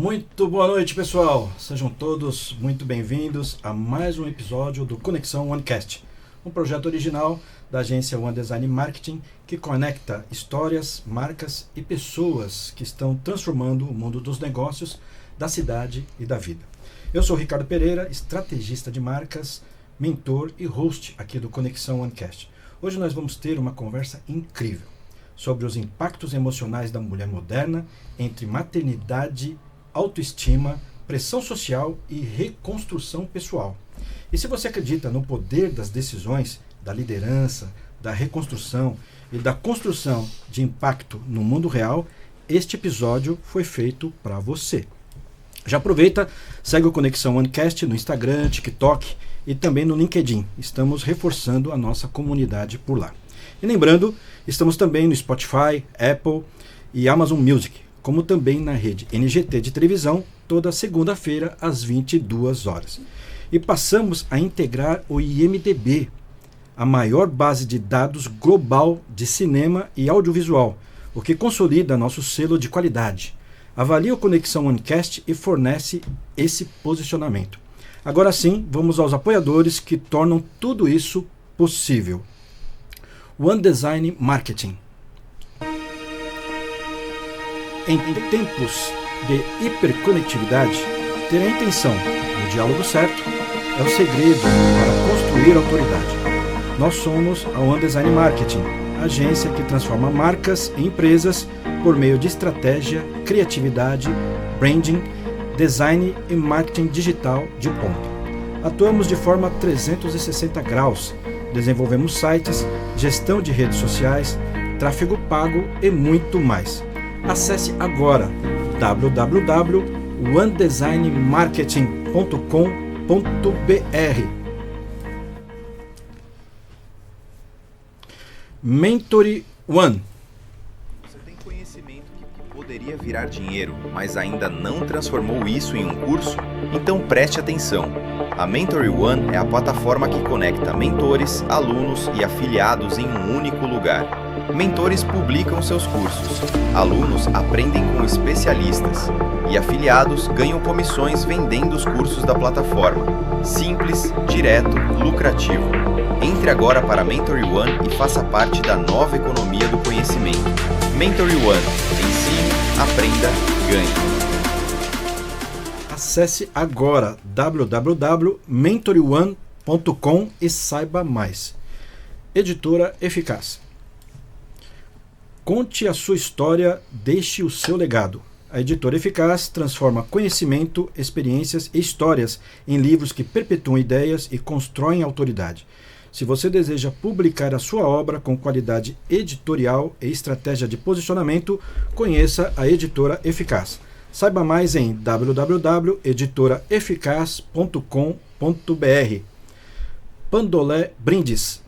Muito boa noite, pessoal. Sejam todos muito bem-vindos a mais um episódio do Conexão OneCast, um projeto original da agência One Design Marketing que conecta histórias, marcas e pessoas que estão transformando o mundo dos negócios, da cidade e da vida. Eu sou Ricardo Pereira, estrategista de marcas, mentor e host aqui do Conexão OneCast. Hoje nós vamos ter uma conversa incrível sobre os impactos emocionais da mulher moderna entre maternidade, autoestima, pressão social e reconstrução pessoal. E se você acredita no poder das decisões, da liderança, da reconstrução e da construção de impacto no mundo real, este episódio foi feito para você. Já aproveita, segue o Conexão OneCast no Instagram, TikTok e também no LinkedIn. Estamos reforçando a nossa comunidade por lá. E lembrando, estamos também no Spotify, Apple e Amazon Music, como também na rede NGT de televisão, toda segunda-feira às 22 horas. E passamos a integrar o IMDb, a maior base de dados global de cinema e audiovisual, o que consolida nosso selo de qualidade. Avalie o Conexão OneCast e fornece esse posicionamento. Agora sim, vamos aos apoiadores que tornam tudo isso possível. One Design Marketing. Em tempos de hiperconectividade, ter a intenção do diálogo certo é o segredo para construir autoridade. Nós somos a One Design Marketing, agência que transforma marcas e empresas por meio de estratégia, criatividade, branding, design e marketing digital de ponta. Atuamos de forma 360 graus, desenvolvemos sites, gestão de redes sociais, tráfego pago e muito mais. Acesse agora www.onedesignmarketing.com.br. Mentory One. Você tem conhecimento que poderia virar dinheiro, mas ainda não transformou isso em um curso? Então preste atenção. A Mentory One é a plataforma que conecta mentores, alunos e afiliados em um único lugar. Mentores publicam seus cursos, alunos aprendem com especialistas e afiliados ganham comissões vendendo os cursos da plataforma. Simples, direto, lucrativo. Entre agora para Mentory One e faça parte da nova economia do conhecimento. Mentory One. Ensine, aprenda, ganhe. Acesse agora www.mentoryone.com e saiba mais. Editora Eficaz. Conte a sua história, deixe o seu legado. A Editora Eficaz transforma conhecimento, experiências e histórias em livros que perpetuam ideias e constroem autoridade. Se você deseja publicar a sua obra com qualidade editorial e estratégia de posicionamento, conheça a Editora Eficaz. Saiba mais em www.editoraeficaz.com.br. Pandolé Brindes.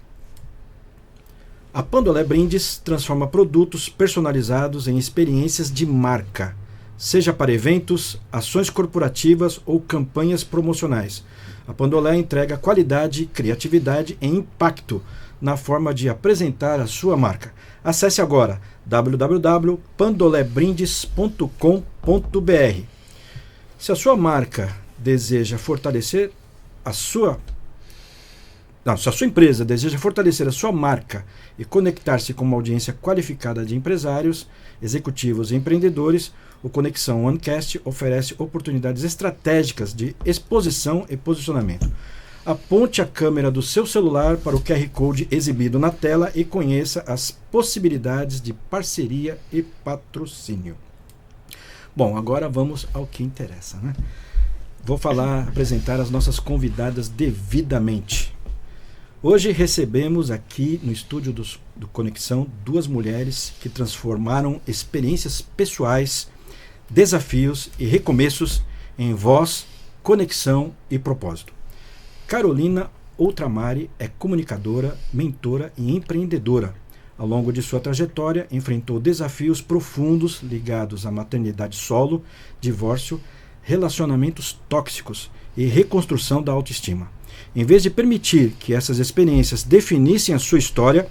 A Pandolé Brindes transforma produtos personalizados em experiências de marca, seja para eventos, ações corporativas ou campanhas promocionais. A Pandolé entrega qualidade, criatividade e impacto na forma de apresentar a sua marca. Acesse agora www.pandolebrindes.com.br. Se a sua marca deseja fortalecer a sua se a sua empresa deseja fortalecer a sua marca e conectar-se com uma audiência qualificada de empresários, executivos e empreendedores, o Conexão OneCast oferece oportunidades estratégicas de exposição e posicionamento. Aponte a câmera do seu celular para o QR Code exibido na tela e conheça as possibilidades de parceria e patrocínio. Bom, agora vamos ao que interessa, né? Vou apresentar as nossas convidadas devidamente. Hoje recebemos aqui no estúdio do Conexão duas mulheres que transformaram experiências pessoais, desafios e recomeços em voz, conexão e propósito. Carolina Outramari é comunicadora, mentora e empreendedora. Ao longo de sua trajetória, enfrentou desafios profundos ligados à maternidade solo, divórcio, relacionamentos tóxicos e reconstrução da autoestima. Em vez de permitir que essas experiências definissem a sua história,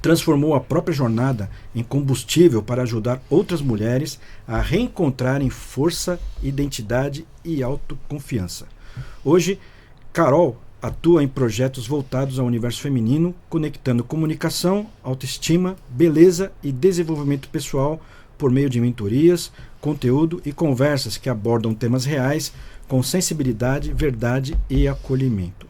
transformou a própria jornada em combustível para ajudar outras mulheres a reencontrarem força, identidade e autoconfiança. Hoje, Carol atua em projetos voltados ao universo feminino, conectando comunicação, autoestima, beleza e desenvolvimento pessoal por meio de mentorias, conteúdo e conversas que abordam temas reais com sensibilidade, verdade e acolhimento.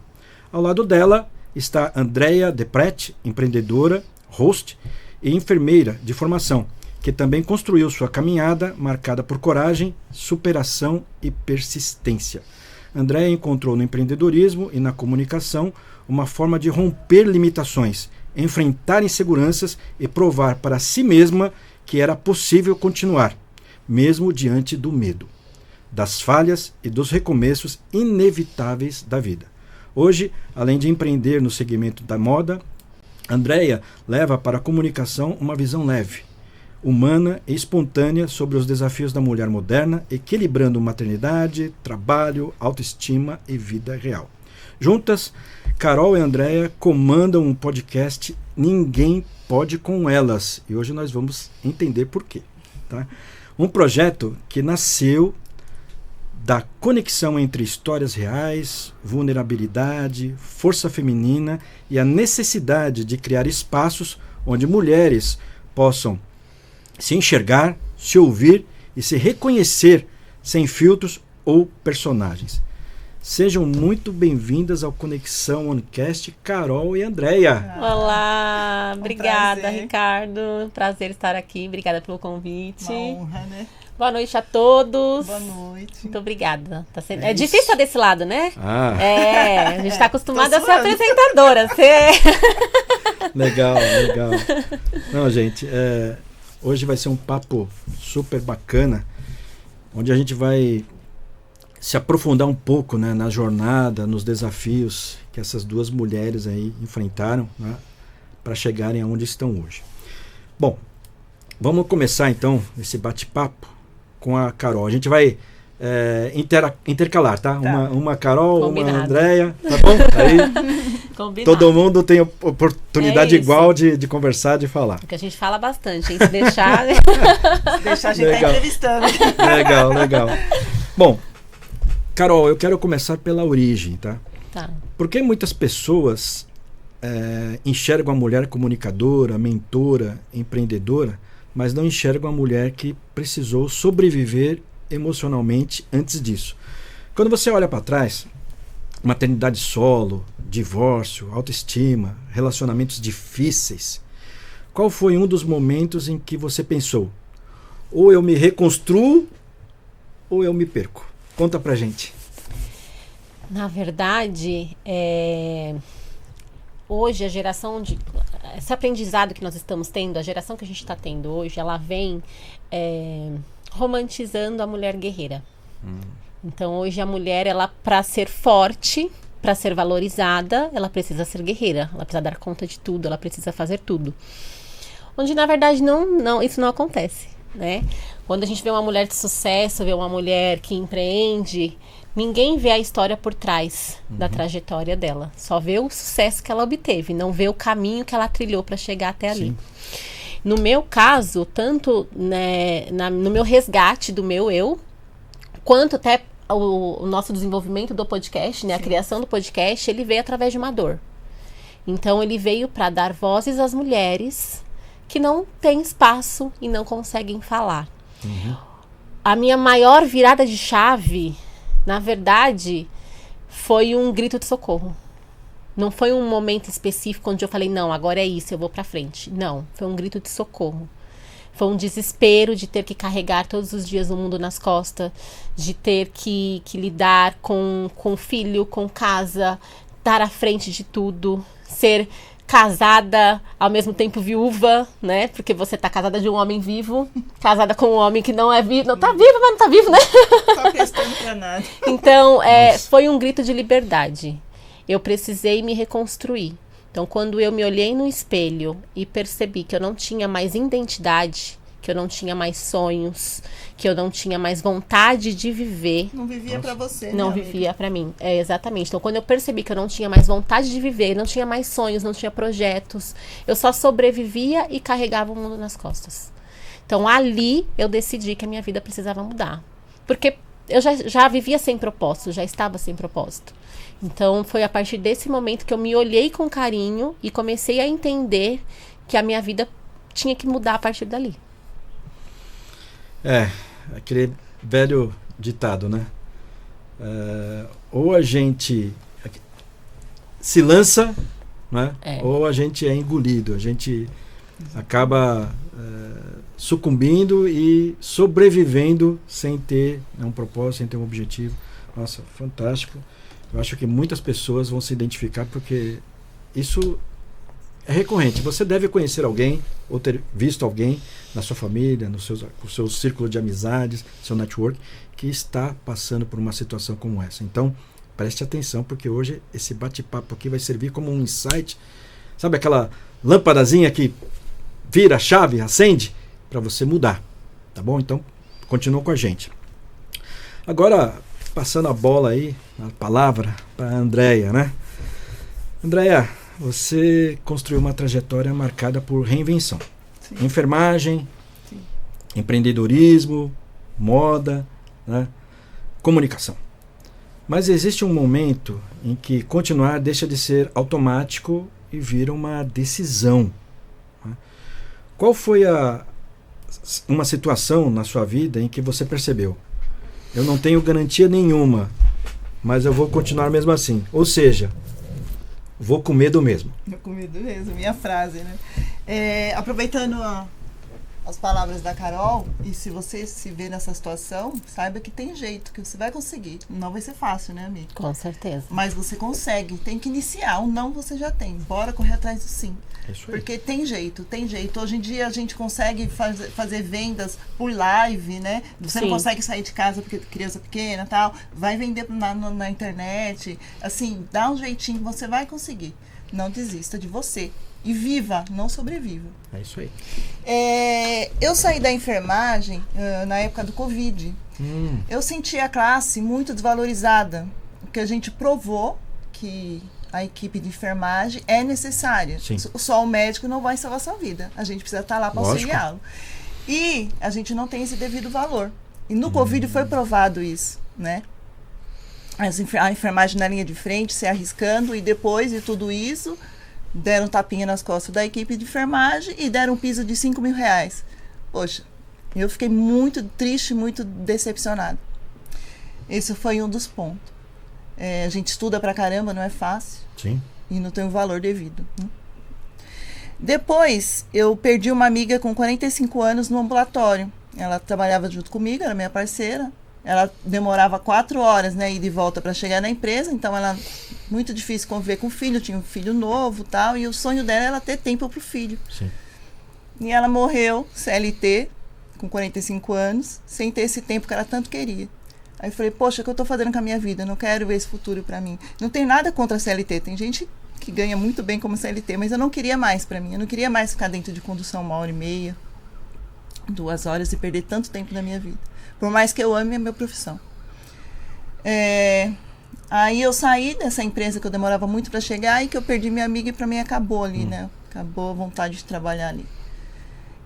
Ao lado dela está Andrea Depret, empreendedora, host e enfermeira de formação, que também construiu sua caminhada marcada por coragem, superação e persistência. Andrea encontrou no empreendedorismo e na comunicação uma forma de romper limitações, enfrentar inseguranças e provar para si mesma que era possível continuar, mesmo diante do medo, das falhas e dos recomeços inevitáveis da vida. Hoje, além de empreender no segmento da moda, Andrea leva para a comunicação uma visão leve, humana e espontânea sobre os desafios da mulher moderna, equilibrando maternidade, trabalho, autoestima e vida real. Juntas, Carol e Andrea comandam um podcast Ninguém Pode Com Elas, e hoje nós vamos entender por quê. Tá? Um projeto que nasceu da conexão entre histórias reais, vulnerabilidade, força feminina e a necessidade de criar espaços onde mulheres possam se enxergar, se ouvir e se reconhecer sem filtros ou personagens. Sejam muito bem-vindas ao Conexão OneCast, Carol e Andrea. Olá, obrigada, Ricardo. Prazer estar aqui, obrigada pelo convite. Uma honra, né? Boa noite a todos. Boa noite. Muito obrigada. É difícil estar desse lado, né? Ah. A gente está acostumada a ser apresentadora. Legal. Não, gente, hoje vai ser um papo super bacana, onde a gente vai se aprofundar um pouco, né, na jornada, nos desafios que essas duas mulheres aí enfrentaram, né, para chegarem aonde estão hoje. Bom, vamos começar então esse bate-papo com a Carol. A gente vai intercalar, tá? Uma Carol, Combinado. Uma Andrea, tá bom? Aí todo mundo tem oportunidade igual de conversar, de falar. Porque a gente fala bastante, hein? Se deixar... Se deixar a gente tá entrevistando. Legal. Bom, Carol, eu quero começar pela origem, tá? Tá. Por que muitas pessoas enxergam a mulher comunicadora, mentora, empreendedora, mas não enxergam a mulher que precisou sobreviver emocionalmente antes disso? Quando você olha para trás, maternidade solo, divórcio, autoestima, relacionamentos difíceis, qual foi um dos momentos em que você pensou: ou eu me reconstruo ou eu me perco? Conta pra gente. Na verdade, hoje a geração esse aprendizado que nós estamos tendo, a geração que a gente está tendo hoje, ela vem romantizando a mulher guerreira. Então hoje a mulher, ela, para ser forte, para ser valorizada, ela precisa ser guerreira, ela precisa dar conta de tudo, ela precisa fazer tudo. Onde na verdade não, isso não acontece, né? Quando a gente vê uma mulher de sucesso, vê uma mulher que empreende, ninguém vê a história por trás da trajetória dela. Só vê o sucesso que ela obteve, não vê o caminho que ela trilhou para chegar até ali. Sim. No meu caso, tanto, né, no meu resgate do meu eu, quanto até o nosso desenvolvimento do podcast, né, a criação do podcast, ele veio através de uma dor. Então ele veio para dar vozes às mulheres que não têm espaço e não conseguem falar. A minha maior virada de chave, na verdade, foi um grito de socorro. Não foi um momento específico onde eu falei, não, agora é isso, eu vou pra frente. Não, foi um grito de socorro. Foi um desespero de ter que carregar todos os dias o mundo nas costas, de ter que lidar com filho, com casa, estar à frente de tudo, ser casada, ao mesmo tempo viúva, né? Porque você tá casada de um homem vivo, casada com um homem que não é vivo, não tá vivo, mas não tá vivo, né? Só prestando pra nada. Então, foi um grito de liberdade. Eu precisei me reconstruir. Então, quando eu me olhei no espelho e percebi que eu não tinha mais identidade, que eu não tinha mais sonhos, que eu não tinha mais vontade de viver. Não vivia pra você, Não né, vivia pra mim. Exatamente. Então, quando eu percebi que eu não tinha mais vontade de viver, não tinha mais sonhos, não tinha projetos, eu só sobrevivia e carregava o mundo nas costas. Então, ali, eu decidi que a minha vida precisava mudar. Porque eu já vivia sem propósito, já estava sem propósito. Então, foi a partir desse momento que eu me olhei com carinho e comecei a entender que a minha vida tinha que mudar a partir dali. Aquele velho ditado, né? Ou a gente se lança, né? Ou a gente é engolido, a gente acaba sucumbindo e sobrevivendo sem ter um propósito, sem ter um objetivo. Nossa, fantástico. Eu acho que muitas pessoas vão se identificar porque isso é recorrente. Você deve conhecer alguém ou ter visto alguém na sua família, no seu círculo de amizades, seu network, que está passando por uma situação como essa. Então, preste atenção, porque hoje esse bate-papo aqui vai servir como um insight. Sabe aquela lâmpadazinha que vira a chave, acende, para você mudar. Tá bom? Então, continua com a gente. Agora, passando a bola aí, a palavra para a Andréia, né? Andréia, você construiu uma trajetória marcada por reinvenção. Sim. Enfermagem, sim, empreendedorismo, moda, né? Comunicação. Mas existe um momento em que continuar deixa de ser automático e vira uma decisão. Né? Qual foi uma situação na sua vida em que você percebeu: eu não tenho garantia nenhuma, mas eu vou continuar mesmo assim? Ou seja, vou com medo mesmo. Vou com medo mesmo, minha frase, né? Aproveitando as palavras da Carol, e se você se vê nessa situação, saiba que tem jeito, que você vai conseguir. Não vai ser fácil, né, amiga? Com certeza. Mas você consegue, tem que iniciar. O não você já tem. Bora correr atrás do sim. Isso aí. Porque tem jeito, tem jeito. Hoje em dia a gente consegue fazer vendas por live, né? Você Sim. não consegue sair de casa porque criança pequena e tal. Vai vender na internet. Assim, dá um jeitinho, você vai conseguir. Não desista de você. E viva, não sobreviva. É isso aí. Eu saí da enfermagem na época do Covid. Eu senti a classe muito desvalorizada. Porque a gente provou que a equipe de enfermagem é necessária. Sim. Só o médico não vai salvar a sua vida. A gente precisa estar lá para auxiliá-lo. E a gente não tem esse devido valor. E no Covid foi provado isso, né? A enfermagem na linha de frente, se arriscando, e depois de tudo isso, deram um tapinha nas costas da equipe de enfermagem e deram um piso de R$5.000. Poxa, eu fiquei muito triste, muito decepcionada. Esse foi um dos pontos. A gente estuda pra caramba, não é fácil. Sim. E não tem o valor devido. Depois, eu perdi uma amiga com 45 anos no ambulatório. Ela trabalhava junto comigo, era minha parceira. Ela demorava 4 horas, né, ir de volta para chegar na empresa. Então, ela muito difícil conviver com o filho. Tinha um filho novo, tal. E o sonho dela era ter tempo pro filho. Sim. E ela morreu, CLT, com 45 anos, sem ter esse tempo que ela tanto queria. Aí eu falei, poxa, o que eu tô fazendo com a minha vida? Eu não quero ver esse futuro pra mim. Não tem nada contra a CLT. Tem gente que ganha muito bem como CLT, mas eu não queria mais pra mim. Eu não queria mais ficar dentro de condução 1h30, 2 horas e perder tanto tempo da minha vida. Por mais que eu ame a minha profissão. Aí eu saí dessa empresa que eu demorava muito pra chegar e que eu perdi minha amiga e pra mim acabou ali, né? Acabou a vontade de trabalhar ali.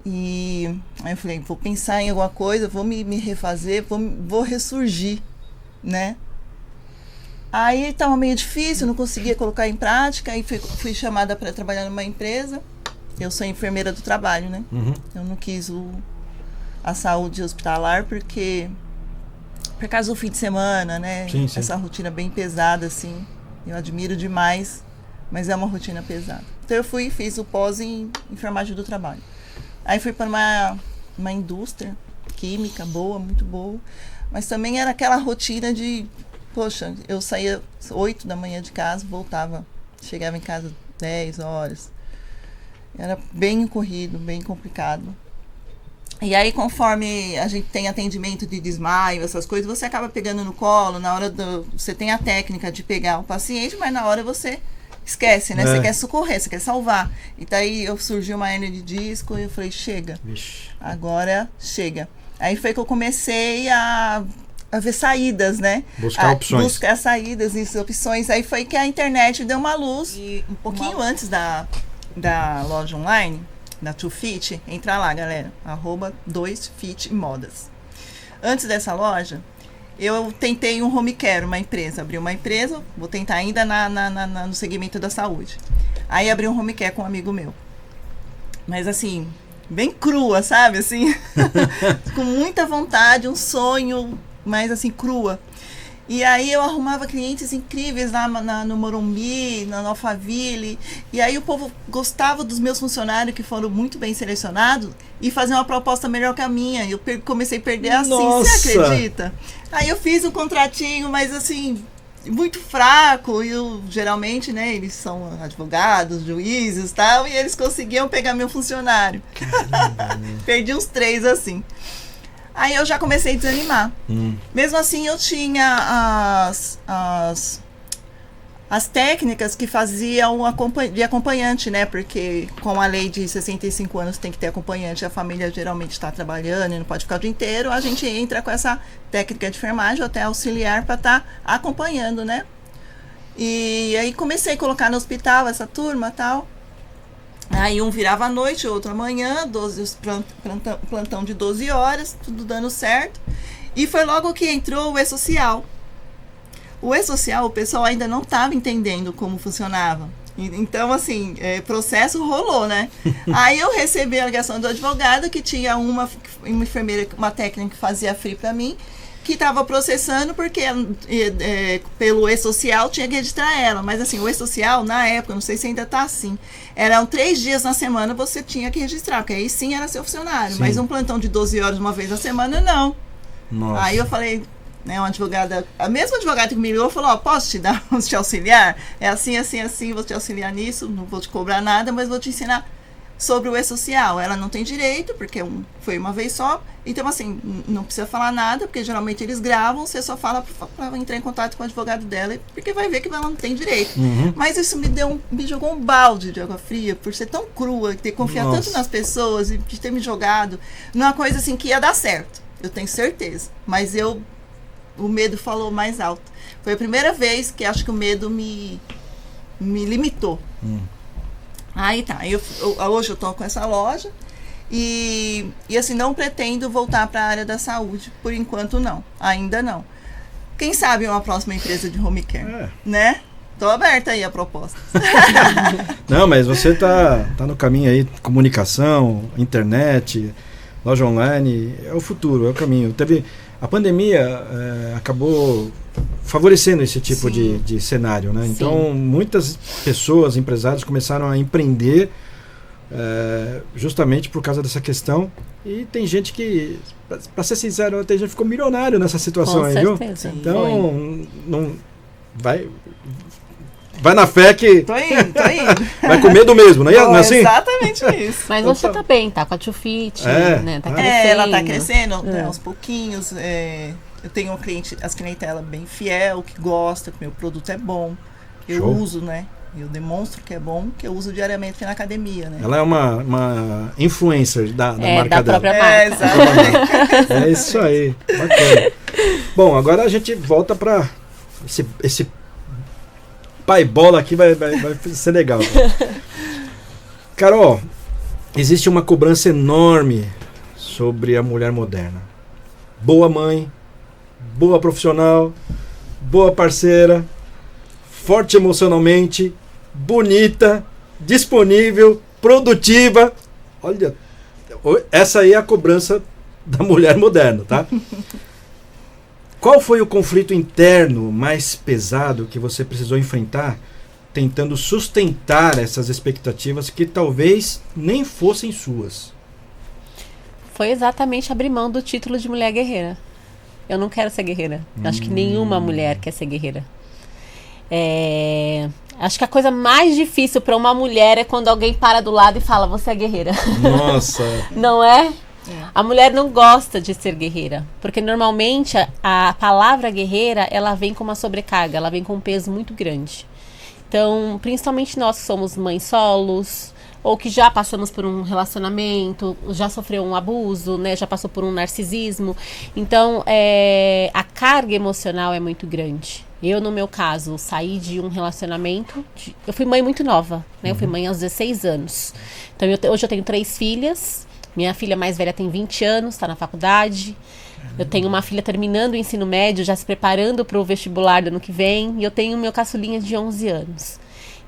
E aí eu falei, vou pensar em alguma coisa, vou me refazer, vou ressurgir, né? Aí estava meio difícil, não conseguia colocar em prática, aí fui chamada para trabalhar numa empresa. Eu sou enfermeira do trabalho, né? Eu não quis a saúde hospitalar porque por causa do fim de semana, né? Sim, sim. Essa rotina bem pesada, assim. Eu admiro demais, mas é uma rotina pesada. Então eu fui e fiz o pós em enfermagem do trabalho. Aí fui para uma indústria química boa, muito boa. Mas também era aquela rotina de... Poxa, eu saía 8 da manhã de casa, voltava, chegava em casa 10 horas. Era bem corrido, bem complicado. E aí, conforme a gente tem atendimento de desmaio, essas coisas, você acaba pegando no colo, na hora você tem a técnica de pegar o paciente, mas na hora você esquece, né? Você quer socorrer, você quer salvar. E daí surgiu uma hernia de disco e eu falei, chega. Vixe. Agora chega. Aí foi que eu comecei a ver saídas, né? Buscar opções. Buscar saídas e opções. Aí foi que a internet deu uma luz. E um pouquinho antes da loja online, da 2Fit, entra lá, galera. @2Fit Modas. Antes dessa loja, eu tentei um home care, uma empresa. Abri uma empresa, vou tentar ainda no segmento da saúde. Aí abri um home care com um amigo meu. Mas assim, bem crua, sabe? Assim, com muita vontade, um sonho, mas assim, crua. E aí eu arrumava clientes incríveis lá no Morumbi, na Alphaville. E aí o povo gostava dos meus funcionários, que foram muito bem selecionados, e fazia uma proposta melhor que a minha. Eu comecei a perder assim, você acredita? Aí eu fiz um contratinho, mas assim, muito fraco. E geralmente, né, eles são advogados, juízes e tal, e eles conseguiam pegar meu funcionário. Perdi uns 3 assim. Aí eu já comecei a desanimar. Mesmo assim, eu tinha as técnicas que faziam de acompanhante, né? Porque com a lei de 65 anos tem que ter acompanhante, a família geralmente está trabalhando e não pode ficar o dia inteiro, a gente entra com essa técnica de enfermagem ou até auxiliar para estar acompanhando, né? E aí comecei a colocar no hospital essa turma e tal. Aí um virava à noite, outro à manhã, plantão de 12 horas, tudo dando certo. E foi logo que entrou o E-Social. O E-Social, o pessoal ainda não estava entendendo como funcionava. Então, assim, processo rolou, né? Aí eu recebi a ligação do advogado que tinha uma enfermeira, uma técnica que fazia free para mim, que estava processando porque pelo E-Social tinha que registrar ela. Mas assim, o E-Social, na época, não sei se ainda está assim, eram 3 dias na semana você tinha que registrar, porque aí sim era seu funcionário. Sim. Mas um plantão de 12 horas uma vez na semana, não. Nossa. Aí eu falei, né, uma advogada, a mesma advogada que me ligou falou, posso te auxiliar? É assim, assim, assim, vou te auxiliar nisso, não vou te cobrar nada, mas vou te ensinar sobre o E-Social. Ela não tem direito, porque foi uma vez só. Então, assim, não precisa falar nada, porque geralmente eles gravam, você só fala para entrar em contato com o advogado dela, porque vai ver que ela não tem direito. Mas isso me jogou um balde de água fria, por ser tão crua, ter confiado tanto nas pessoas e de ter me jogado numa coisa assim que ia dar certo. Eu tenho certeza. Mas o medo falou mais alto. Foi a primeira vez que acho que o medo me limitou. Aí tá, hoje eu tô com essa loja e assim, não pretendo voltar para a área da saúde, por enquanto não, ainda não. Quem sabe uma próxima empresa de home care, né? Tô aberta aí a proposta. Não, mas você tá no caminho aí, comunicação, internet, loja online, é o futuro, é o caminho. A pandemia acabou favorecendo esse tipo de cenário, né? Então, muitas pessoas, empresários, começaram a empreender justamente por causa dessa questão. E tem gente que, para ser sincero, tem gente que ficou milionário nessa situação aí, viu? Então, não vai na fé que... Tô indo. Vai com medo mesmo, não é assim? Exatamente isso. Mas você tá bem, tá com a 2Fit, né? Tá crescendo. Ela tá crescendo, né, aos pouquinhos. Eu tenho as clientela bem fiel, que gosta, que meu produto é bom. Eu uso, né? Eu demonstro que é bom, que eu uso diariamente na academia, né? Ela é uma influencer da marca da dela. própria marca. Exatamente. É isso aí, bacana. Bom, agora a gente volta para esse pai bola aqui, vai ser legal. Carol, existe uma cobrança enorme sobre a mulher moderna. Boa mãe, boa profissional, boa parceira, forte emocionalmente, bonita, disponível, produtiva. Olha, essa aí é a cobrança da mulher moderna, tá? Qual foi o conflito interno mais pesado que você precisou enfrentar tentando sustentar essas expectativas que talvez nem fossem suas? Foi exatamente abrir mão do título de mulher guerreira. Eu não quero ser guerreira. Acho que nenhuma mulher quer ser guerreira. Acho que a coisa mais difícil para uma mulher é quando alguém para do lado e fala, você é guerreira. Nossa! Não é? A mulher não gosta de ser guerreira, porque normalmente a palavra guerreira, ela vem com uma sobrecarga, ela vem com um peso muito grande. Então, principalmente nós que somos mães solos, ou que já passamos por um relacionamento, já sofreu um abuso, né? Já passou por um narcisismo. Então, a carga emocional é muito grande. Eu, no meu caso, saí de um relacionamento... eu fui mãe muito nova, né? Eu fui mãe aos 16 anos. Então, hoje eu tenho 3 filhas. Minha filha mais velha tem 20 anos, está na faculdade. Eu tenho uma filha terminando o ensino médio, já se preparando para o vestibular do ano que vem. E eu tenho meu caçulinha de 11 anos.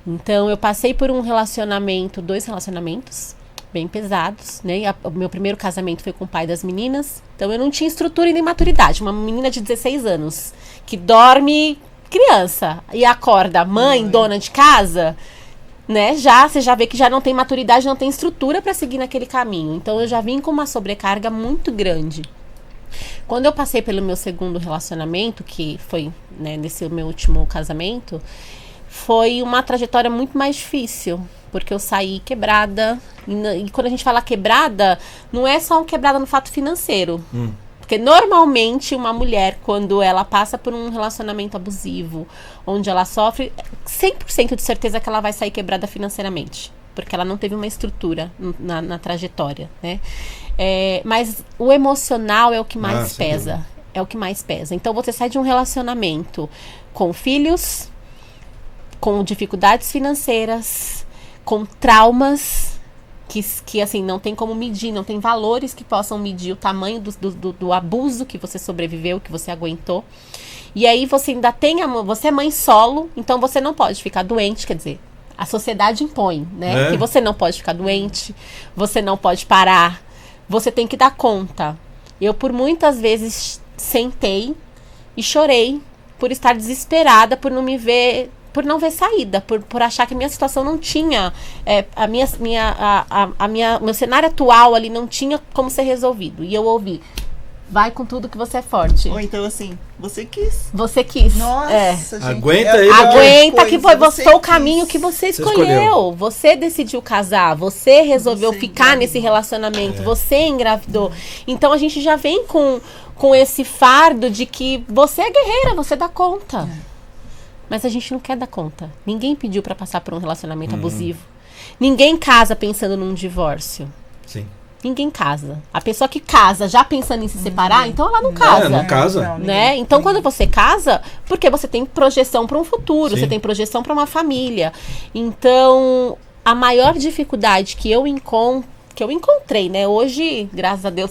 Então, eu passei por um relacionamento, 2 relacionamentos bem pesados, né? O meu primeiro casamento foi com o pai das meninas. Então, eu não tinha estrutura e nem maturidade. Uma menina de 16 anos, que dorme criança e acorda mãe, dona de casa, né? Você já vê que já não tem maturidade, não tem estrutura para seguir naquele caminho. Então, eu já vim com uma sobrecarga muito grande. Quando eu passei pelo meu segundo relacionamento, que foi, né, nesse meu último casamento, foi uma trajetória muito mais difícil, porque eu saí quebrada, e quando a gente fala quebrada, não é só uma quebrada no fato financeiro, porque normalmente uma mulher, quando ela passa por um relacionamento abusivo, onde ela sofre, 100% de certeza que ela vai sair quebrada financeiramente, porque ela não teve uma estrutura na trajetória, né? Mas o emocional é o que mais pesa, é o que mais pesa. Então você sai de um relacionamento com filhos, com dificuldades financeiras, com traumas que assim, não tem como medir, não tem valores que possam medir o tamanho do abuso que você sobreviveu, que você aguentou. E aí você ainda você é mãe solo, então você não pode ficar doente, quer dizer, a sociedade impõe, né? Que você não pode ficar doente, você não pode parar, você tem que dar conta. Eu, por muitas vezes, sentei e chorei por estar desesperada, por não me ver... por não ver saída, por achar que a minha situação não tinha, meu cenário atual ali não tinha como ser resolvido. E eu ouvi, vai com tudo que você é forte. Ou então assim, você quis. Você quis. Nossa, gente. Aguenta que foi o caminho que você escolheu. Você decidiu casar, você resolveu ficar nesse relacionamento, você engravidou. Então a gente já vem com esse fardo de que você é guerreira, você dá conta. Mas a gente não quer dar conta. Ninguém pediu pra passar por um relacionamento abusivo. Ninguém casa pensando num divórcio. Sim. Ninguém casa. A pessoa que casa já pensando em se separar, então ela não casa. Não casa. Né? Então, quando você casa, porque você tem projeção para um futuro, você tem projeção para uma família. Então, a maior dificuldade que eu encontrei, né? Hoje, graças a Deus,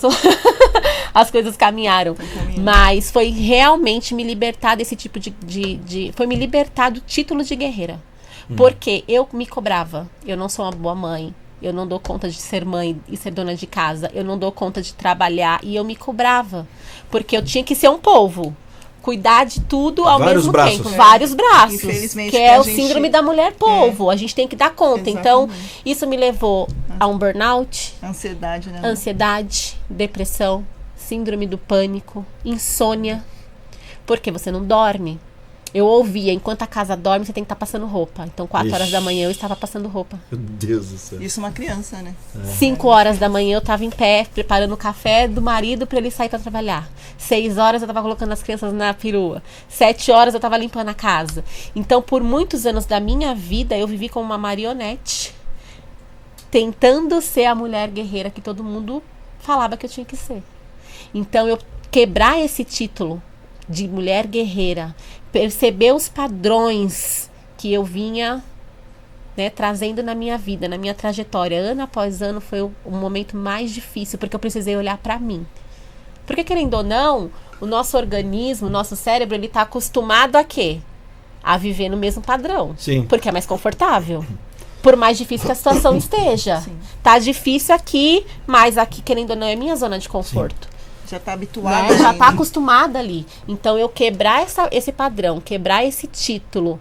as coisas caminharam. Mas foi realmente me libertar desse tipo foi me libertar do título de guerreira. Porque eu me cobrava. Eu não sou uma boa mãe. Eu não dou conta de ser mãe e ser dona de casa. Eu não dou conta de trabalhar. E eu me cobrava. Porque eu tinha que ser um polvo. Cuidar de tudo ao mesmo tempo. Vários braços. Infelizmente, que é o síndrome da mulher polvo. A gente tem que dar conta. Exatamente. Então, isso me levou a um burnout. Ansiedade, né? Ansiedade, depressão, síndrome do pânico, insônia. Porque você não dorme. Eu ouvia, enquanto a casa dorme, você tem que estar passando roupa. Então, 4 horas da manhã, eu estava passando roupa. Meu Deus do céu. Isso uma criança, né? 5 horas da manhã, eu estava em pé, preparando o café do marido para ele sair para trabalhar. 6 horas, eu estava colocando as crianças na perua. 7 horas, eu estava limpando a casa. Então, por muitos anos da minha vida, eu vivi como uma marionete, tentando ser a mulher guerreira que todo mundo falava que eu tinha que ser. Então, eu quebrar esse título de mulher guerreira, perceber os padrões que eu vinha, né, trazendo na minha vida, na minha trajetória, ano após ano, foi o momento mais difícil, porque eu precisei olhar pra mim. Porque, querendo ou não, o nosso organismo, o nosso cérebro, ele tá acostumado a quê? A viver no mesmo padrão. Sim. Porque é mais confortável. Por mais difícil que a situação esteja. Sim. Tá difícil aqui, mas aqui, querendo ou não, é minha zona de conforto. Sim. Já tá habituada. Né? Já tá acostumada ali. Então, eu quebrar esse padrão, quebrar esse título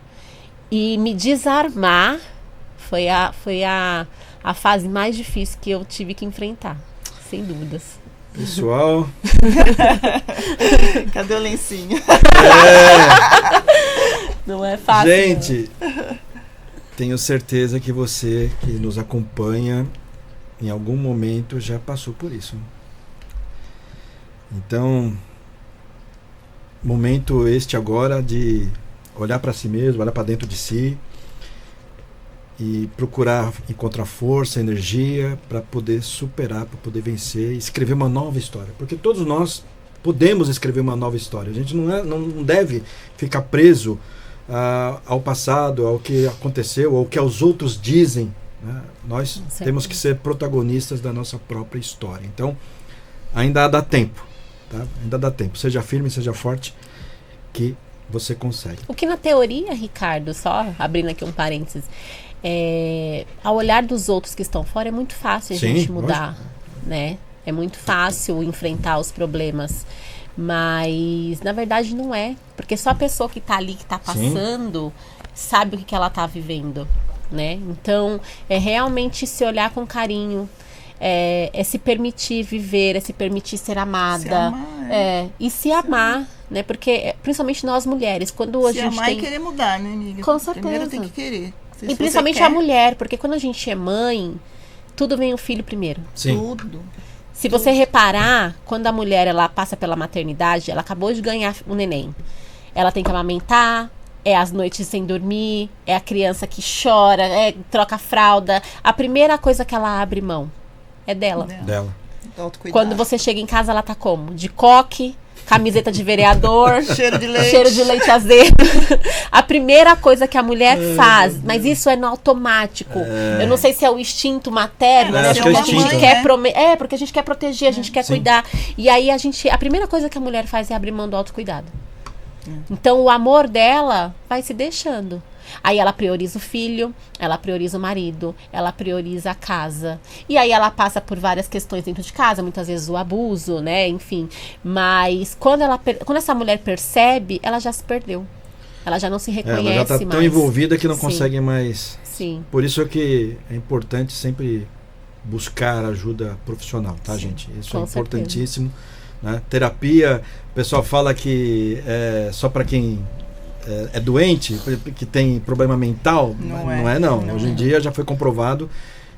e me desarmar foi a fase mais difícil que eu tive que enfrentar. Sem dúvidas. Pessoal. Cadê o lencinho? Não é fácil. Gente, tenho certeza que você que nos acompanha em algum momento já passou por isso. Então, momento este agora de olhar para si mesmo, olhar para dentro de si e procurar encontrar força, energia para poder superar, para poder vencer e escrever uma nova história. Porque todos nós podemos escrever uma nova história. A gente não deve ficar preso ao passado, ao que aconteceu, ao que os outros dizem. Né? Nós temos que ser protagonistas da nossa própria história. Então, ainda dá tempo. Tá? Ainda dá tempo. Seja firme, seja forte, que você consegue. O que na teoria, Ricardo, só abrindo aqui um parênteses, ao olhar dos outros que estão fora é muito fácil a gente mudar, né? É muito fácil enfrentar os problemas, mas na verdade não é, porque só a pessoa que está ali, que está passando, sabe o que ela está vivendo, né? Então, é realmente se olhar com carinho, é se permitir viver, é se permitir ser amada, Se amar, e se amar, né? Porque principalmente nós mulheres, quando a Se gente amar tem... e querer mudar, né, amiga? Com certeza. Primeiro tem que querer. Se E você principalmente quer, a mulher, porque quando a gente é mãe, tudo vem o filho primeiro. Sim. tudo. Se você reparar, quando a mulher ela passa pela maternidade, ela acabou de ganhar um neném. Ela tem que amamentar, é as noites sem dormir, é a criança que chora, troca fralda. A primeira coisa que ela abre mão é dela. Dela. Autocuidado. Quando você chega em casa, ela tá como? De coque, camiseta de vereador, Cheiro de leite. cheiro de leite azedo. A primeira coisa que a mulher faz, mas isso é no automático. Eu não sei se é o instinto materno, né? acho que é Porque a gente instinto, quer porque a gente quer proteger, a gente quer Sim. cuidar. E aí a primeira coisa que a mulher faz é abrir mão do autocuidado. Então o amor dela vai se deixando. Aí ela prioriza o filho, ela prioriza o marido, ela prioriza a casa. E aí ela passa por várias questões dentro de casa, muitas vezes o abuso, né? Enfim. Mas quando essa mulher percebe, ela já se perdeu. Ela já não se reconhece Ela já está mais. tão envolvida que não Sim. consegue mais. Sim. Por isso é que é importante sempre buscar ajuda profissional, tá, gente? Isso Com é importantíssimo. Né? Terapia, o pessoal fala que é só para quem é doente, que tem problema mental. Não Não é. é, não. Não Hoje é. em dia já foi comprovado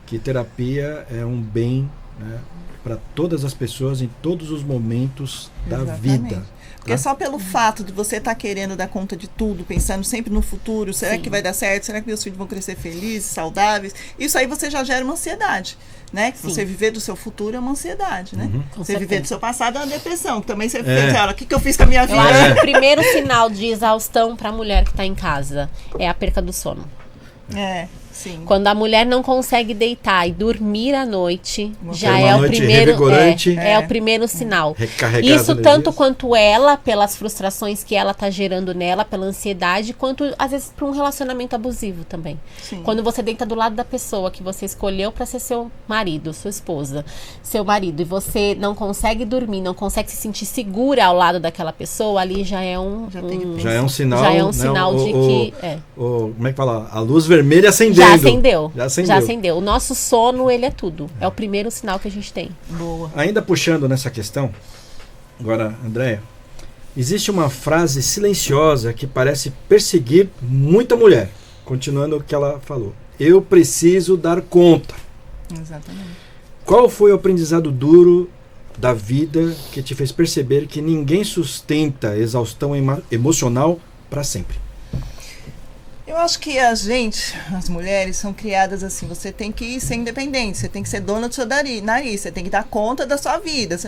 que terapia é um bem, né, para todas as pessoas em todos os momentos da Exatamente. vida. Porque só pelo fato de você estar querendo dar conta de tudo, pensando sempre no futuro, será Sim. que vai dar certo? Será que meus filhos vão crescer felizes, saudáveis? Isso aí você já gera uma ansiedade, né? Sim. Você viver do seu futuro é uma ansiedade, né? Com Você certeza. viver do seu passado é uma depressão. Também você pensa, olha, o que eu fiz com a minha Eu vida? acho que o primeiro sinal de exaustão para a mulher que está em casa é a perca do sono. Sim. Quando a mulher não consegue deitar e dormir à noite, já Uma é o noite primeiro revigorante. é o primeiro sinal. Recarregar as Isso energias. tanto quanto ela, pelas frustrações que ela tá gerando nela, pela ansiedade, quanto às vezes para um relacionamento abusivo também. Sim. Quando você deita do lado da pessoa que você escolheu para ser seu marido, sua esposa, seu marido, e você não consegue dormir, não consegue se sentir segura ao lado daquela pessoa, ali já é Já é um sinal, já é um né, sinal de que como é que fala? A luz vermelha acendendo. já acendeu. Já acendeu. Já acendeu. O nosso sono, ele é tudo. É o primeiro sinal que a gente tem. Boa. Ainda puxando nessa questão, agora, Andréia, existe uma frase silenciosa que parece perseguir muita mulher. Continuando o que ela falou. Eu preciso dar conta. Exatamente. Qual foi o aprendizado duro da vida que te fez perceber que ninguém sustenta exaustão emocional para sempre? Eu acho que as mulheres são criadas assim, você tem que ser independente, você tem que ser dona do seu nariz, você tem que dar conta da sua vida,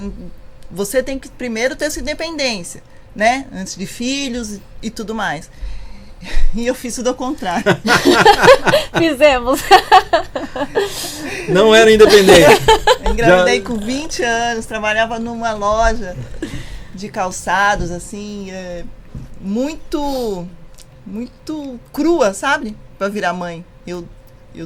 você tem que primeiro ter sua independência, né? Antes de filhos e tudo mais. E eu fiz tudo ao contrário. Fizemos. Não era independente. Eu engravidei com 20 anos, trabalhava numa loja de calçados, assim, muito crua, sabe? Pra virar mãe. Eu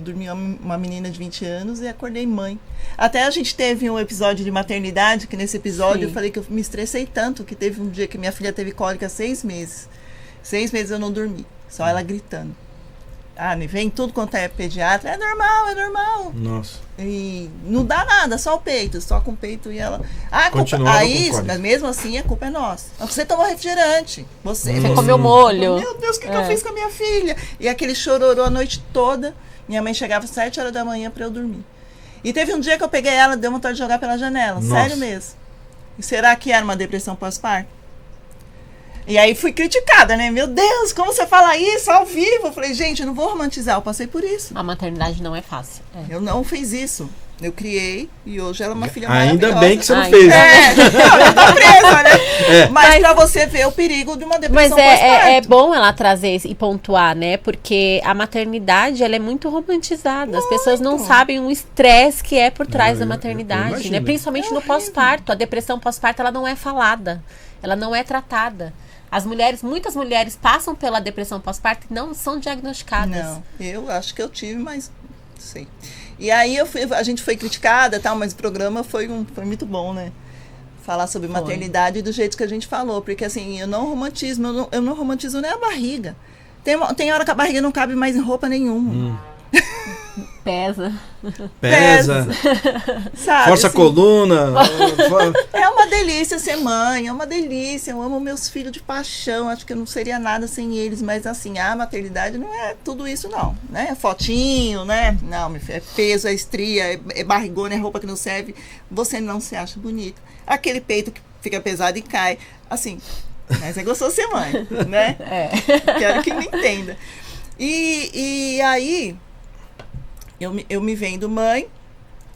dormi uma menina de 20 anos e acordei mãe. Até a gente teve um episódio de maternidade, que nesse episódio Sim. eu falei que eu me estressei tanto, que teve um dia que minha filha teve cólica 6 meses. 6 meses eu não dormi, só ela gritando. Ah, vem tudo quanto é pediatra, é normal. Nossa. E não dá nada, só o peito, só com o peito e ela. Ah, Continuava aí, com cólica. mas mesmo assim a culpa é nossa. Você tomou refrigerante. Você comeu molho. Meu Deus, o que eu fiz com a minha filha? E aquele chororô a noite toda. Minha mãe chegava às 7 horas da manhã pra eu dormir. E teve um dia que eu peguei ela, deu vontade de jogar pela janela. Nossa. Sério mesmo. E será que era uma depressão pós-parto? E aí fui criticada, né? Meu Deus, como você fala isso ao vivo? Eu falei, gente, eu não vou romantizar, eu passei por isso. A maternidade não é fácil. Eu não fiz isso. Eu criei e hoje ela é uma filha Ainda maravilhosa. bem que você não fez. Não, eu tô presa, né? Mas pra você ver o perigo de uma depressão pós-parto. É bom ela trazer e pontuar, né? Porque a maternidade, ela é muito romantizada. As pessoas não sabem o estresse que é por trás da maternidade, imagino. né? Principalmente no pós-parto. A depressão pós-parto, ela não é falada. Ela não é tratada. Muitas mulheres passam pela depressão pós-parto e não são diagnosticadas. Não, eu acho que eu tive, mas sei. E aí a gente foi criticada, tal, mas o programa foi muito bom, né? Falar sobre maternidade do jeito que a gente falou, porque assim, eu não romantizo nem a barriga. Tem hora que a barriga não cabe mais em roupa nenhuma. Pesa. Sabe, Força assim, a coluna. É uma delícia ser mãe, é uma delícia. Eu amo meus filhos de paixão, acho que eu não seria nada sem eles, mas assim, a maternidade não é tudo isso não, né? Fotinho, né? Não, meu filho, é peso, é estria, é barrigona, é roupa que não serve. Você não se acha bonita. Aquele peito que fica pesado e cai. Assim, mas é gostoso ser mãe, né? Quero que me entenda. E aí, eu me vendo mãe,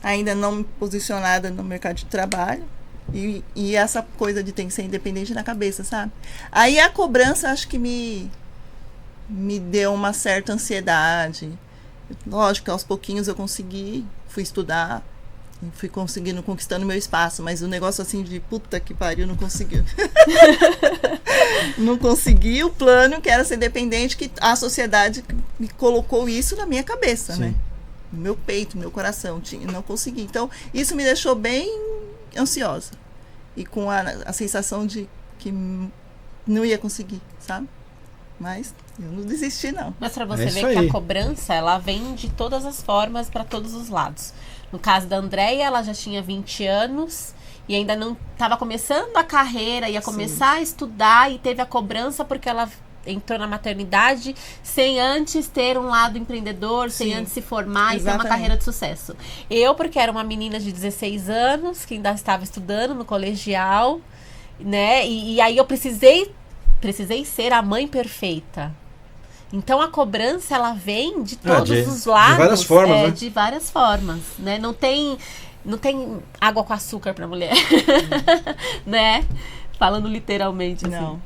ainda não posicionada no mercado de trabalho, e essa coisa de ter que ser independente na cabeça, sabe? Aí a cobrança, acho que me deu uma certa ansiedade. Lógico que aos pouquinhos eu fui estudar, fui conquistando meu espaço, mas o negócio assim de puta que pariu, não conseguiu. Não consegui o plano que era ser independente, que a sociedade me colocou isso na minha cabeça, Sim. né? No meu peito, no meu coração, não consegui. Então, isso me deixou bem ansiosa. E com a sensação de que não ia conseguir, sabe? Mas eu não desisti, não. Mas pra você É isso ver que aí. a cobrança, ela vem de todas as formas, para todos os lados. No caso da Andréia, ela já tinha 20 anos e ainda não estava começando a carreira, ia começar a estudar e teve a cobrança porque ela entrou na maternidade sem antes ter um lado empreendedor, sem antes se formar e ter uma carreira de sucesso. Eu, porque era uma menina de 16 anos, que ainda estava estudando no colegial, né? E aí eu precisei ser a mãe perfeita. Então a cobrança, ela vem de todos os lados. De várias formas, né? De várias formas, né? Não tem água com açúcar pra mulher, né? Falando literalmente, assim. Não.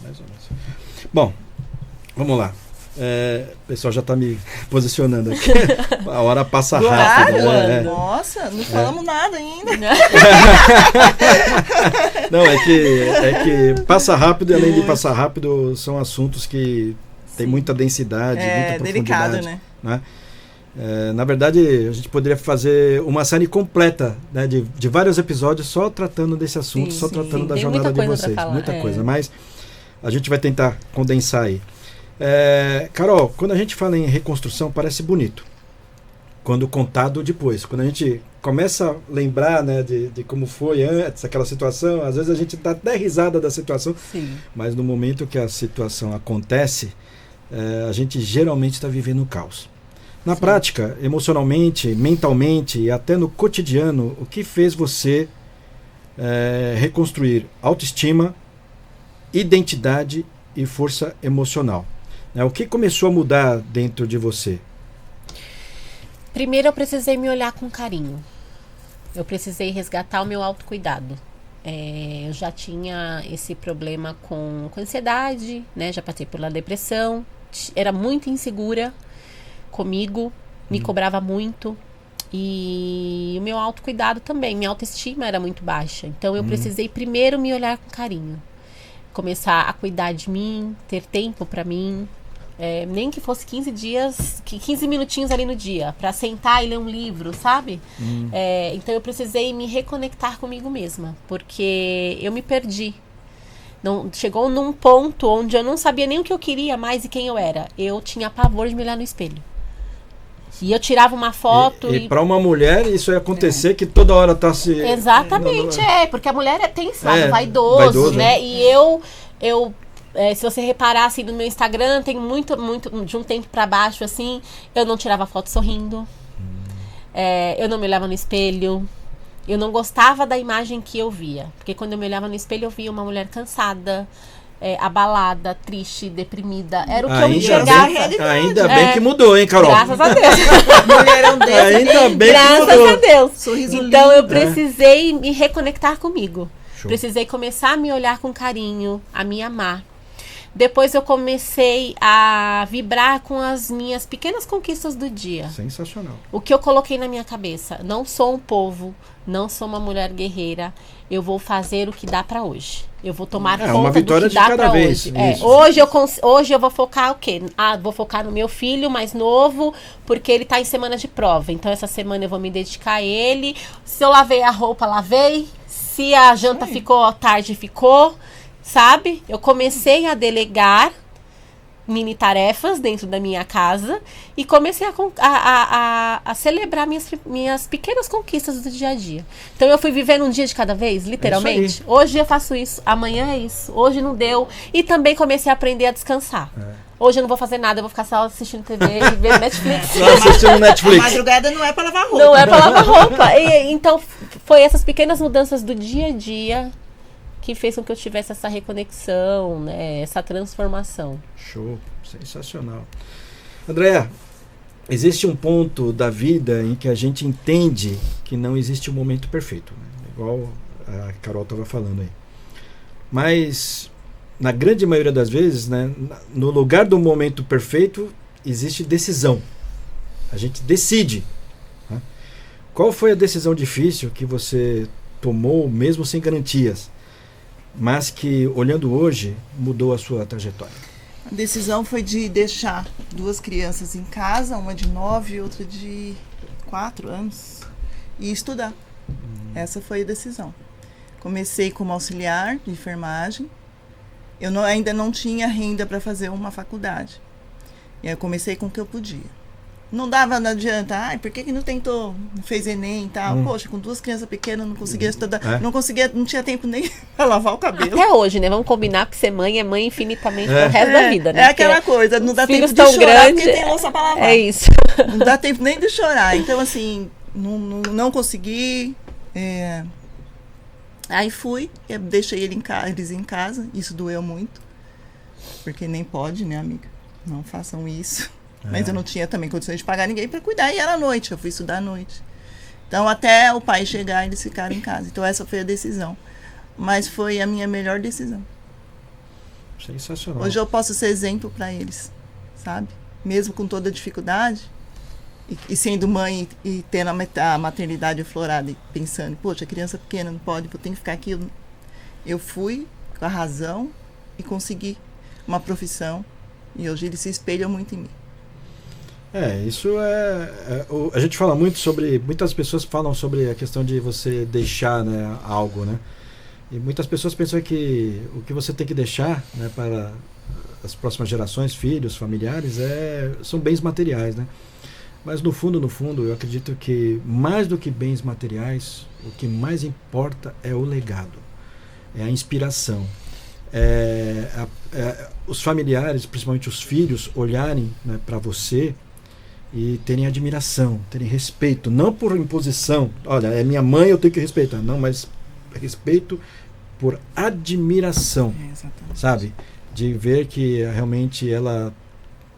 Mais ou menos. Bom, vamos lá. O pessoal já está me posicionando aqui. A hora passa rápido. Nossa, não falamos nada ainda. Não, é que passa rápido e além de passar rápido, são assuntos que tem muita densidade, muita profundidade. Delicado, né? Na verdade, a gente poderia fazer uma série completa, né, de vários episódios só tratando desse assunto, tratando da jornada de vocês. Muita coisa, mas a gente vai tentar condensar aí. Carol, quando a gente fala em reconstrução, parece bonito. Quando contado depois. Quando a gente começa a lembrar, né, de como foi antes, aquela situação, às vezes a gente dá até risada da situação, mas no momento que a situação acontece, a gente geralmente está vivendo um caos. Na prática, emocionalmente, mentalmente e até no cotidiano, o que fez você reconstruir autoestima, identidade e força emocional? O que começou a mudar dentro de você? Primeiro eu precisei me olhar com carinho. Eu precisei resgatar o meu autocuidado. Eu já tinha esse problema com ansiedade, né? Já passei pela depressão. Era muito insegura comigo, me cobrava muito. E o meu autocuidado também, minha autoestima era muito baixa. Então eu precisei primeiro me olhar com carinho. Começar a cuidar de mim, ter tempo pra mim. Nem que fosse 15 minutinhos ali no dia, pra sentar e ler um livro, sabe? Então eu precisei me reconectar comigo mesma, porque eu me perdi. Chegou num ponto onde eu não sabia nem o que eu queria mais e quem eu era. Eu tinha pavor de me olhar no espelho. E eu tirava uma foto e para uma mulher isso ia acontecer que toda hora tá se... Exatamente, porque a mulher tem esse lado vaidoso, né? E eu se você reparar assim no meu Instagram, tem muito de um tempo pra baixo assim, eu não tirava foto sorrindo. Eu não me olhava no espelho. Eu não gostava da imagem que eu via. Porque quando eu me olhava no espelho, eu via uma mulher cansada, abalada, triste, deprimida. Era o que eu enxergava. Ainda bem que mudou, hein, Carol? Graças a Deus. Mulherão desse. Ainda bem que Graças mudou. a Deus. Sorriso Então lindo. eu precisei me reconectar comigo. Show. Precisei começar a me olhar com carinho, a me amar. Depois eu comecei a vibrar com as minhas pequenas conquistas do dia. Sensacional. O que eu coloquei na minha cabeça: não sou um povo, não sou uma mulher guerreira. Eu vou fazer o que dá pra hoje. Eu vou tomar uma conta do vitória que de dá cada pra vez, hoje. isso. Hoje eu vou focar o quê? Vou focar no meu filho mais novo, porque ele tá em semana de prova. Então essa semana eu vou me dedicar a ele. Se eu lavei a roupa, lavei. Se a janta ficou tarde, ficou. Sabe? Eu comecei a delegar mini tarefas dentro da minha casa e comecei a celebrar minhas pequenas conquistas do dia a dia. Então eu fui vivendo um dia de cada vez, literalmente. Hoje eu faço isso, amanhã é isso, hoje não deu. E também comecei a aprender a descansar. Hoje eu não vou fazer nada, eu vou ficar só assistindo TV e ver Netflix. Só assistindo Netflix. A madrugada não é pra lavar roupa. Não é pra lavar roupa. Então foi essas pequenas mudanças do dia a dia que fez com que eu tivesse essa reconexão, né? Essa transformação. Show, sensacional. Andréa, existe um ponto da vida em que a gente entende que não existe um momento perfeito, né? Igual a Carol estava falando aí. Mas, na grande maioria das vezes, né, no lugar do momento perfeito, existe decisão. A gente decide. Né? Qual foi a decisão difícil que você tomou, mesmo sem garantias, mas que, olhando hoje, mudou a sua trajetória? A decisão foi de deixar 2 crianças em casa, uma de 9 e outra de 4 anos, e estudar. Essa foi a decisão. Comecei como auxiliar de enfermagem. Eu ainda não tinha renda para fazer uma faculdade. E aí eu comecei com o que eu podia. Não adianta, por que não tentou, não fez Enem e tal? Poxa, com 2 crianças pequenas, não conseguia estudar, não tinha tempo nem para lavar o cabelo. Até hoje, né? Vamos combinar que ser mãe é mãe infinitamente pro resto da vida, né? É aquela coisa, não dá tempo de tão chorar grande, porque tem louça para lavar. É isso. Não dá tempo nem de chorar. Então, assim, não consegui. Aí fui, deixei eles em casa, isso doeu muito, porque nem pode, né, amiga? Não façam isso. Mas eu não tinha também condições de pagar ninguém para cuidar, e era à noite, eu fui estudar à noite. Então, até o pai chegar, eles ficaram em casa. Então, essa foi a decisão. Mas foi a minha melhor decisão. Sensacional. Hoje eu posso ser exemplo para eles, sabe? Mesmo com toda a dificuldade, e sendo mãe e tendo a maternidade aflorada, e pensando, poxa, criança pequena não pode, eu tenho que ficar aqui. Eu fui com a razão e consegui uma profissão. E hoje eles se espelham muito em mim. Isso a gente fala muito sobre, muitas pessoas falam sobre a questão de você deixar, né, algo, né? E muitas pessoas pensam que o que você tem que deixar, né, para as próximas gerações, filhos, familiares, são bens materiais, né? Mas no fundo, eu acredito que mais do que bens materiais, o que mais importa é o legado, é a inspiração. Os familiares, principalmente os filhos, olharem, né, para você e terem admiração, terem respeito, não por imposição, olha, é minha mãe, eu tenho que respeitar, não, mas respeito por admiração, sabe? De ver que realmente ela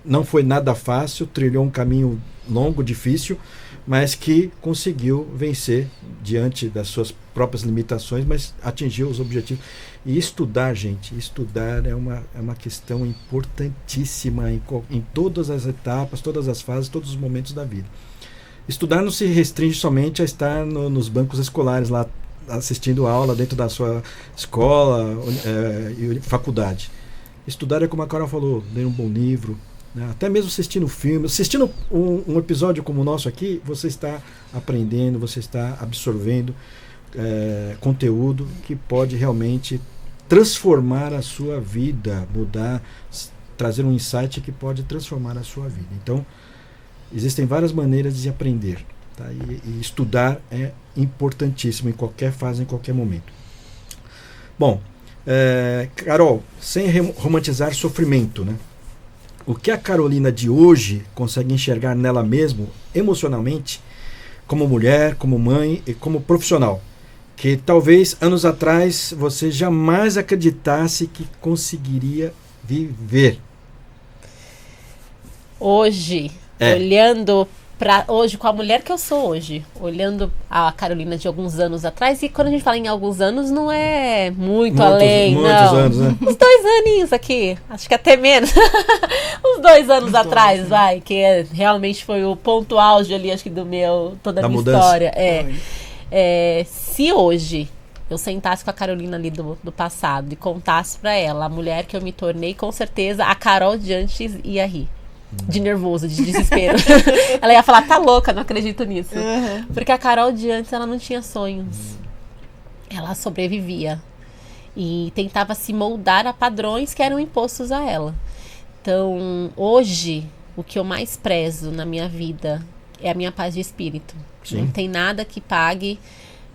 não foi nada fácil, trilhou um caminho longo, difícil, mas que conseguiu vencer diante das suas próprias limitações, mas atingiu os objetivos. E estudar, gente, estudar é uma questão importantíssima em todas as etapas, todas as fases, todos os momentos da vida. Estudar não se restringe somente a estar nos bancos escolares, lá assistindo aula dentro da sua escola e faculdade. Estudar é como a Carol falou, ler um bom livro, né? Até mesmo assistindo filme, assistindo um episódio como o nosso aqui, você está aprendendo, você está absorvendo conteúdo que pode realmente transformar a sua vida, mudar, trazer um insight que pode transformar a sua vida. Então, existem várias maneiras de aprender, tá? E estudar é importantíssimo em qualquer fase, em qualquer momento. Bom, Carol, sem romantizar sofrimento, né? O que a Carolina de hoje consegue enxergar nela mesma, emocionalmente, como mulher, como mãe e como profissional, que talvez anos atrás você jamais acreditasse que conseguiria viver? Hoje, olhando para hoje, com a mulher que eu sou hoje, olhando a Carolina de alguns anos atrás, e quando a gente fala em alguns anos, não é muito além, muitos não. anos, né? Uns 2 aninhos aqui, acho que até menos. Uns 2 anos atrás, vai, que realmente foi o ponto auge ali, acho que toda a minha mudança. história. Se hoje eu sentasse com a Carolina ali do passado e contasse pra ela a mulher que eu me tornei, com certeza a Carol de antes ia rir. De nervoso, de desespero. Ela ia falar, tá louca, não acredito nisso. Porque a Carol de antes, ela não tinha sonhos. Ela sobrevivia. E tentava se moldar a padrões que eram impostos a ela. Então, hoje, o que eu mais prezo na minha vida é a minha paz de espírito. Sim. Não tem nada que pague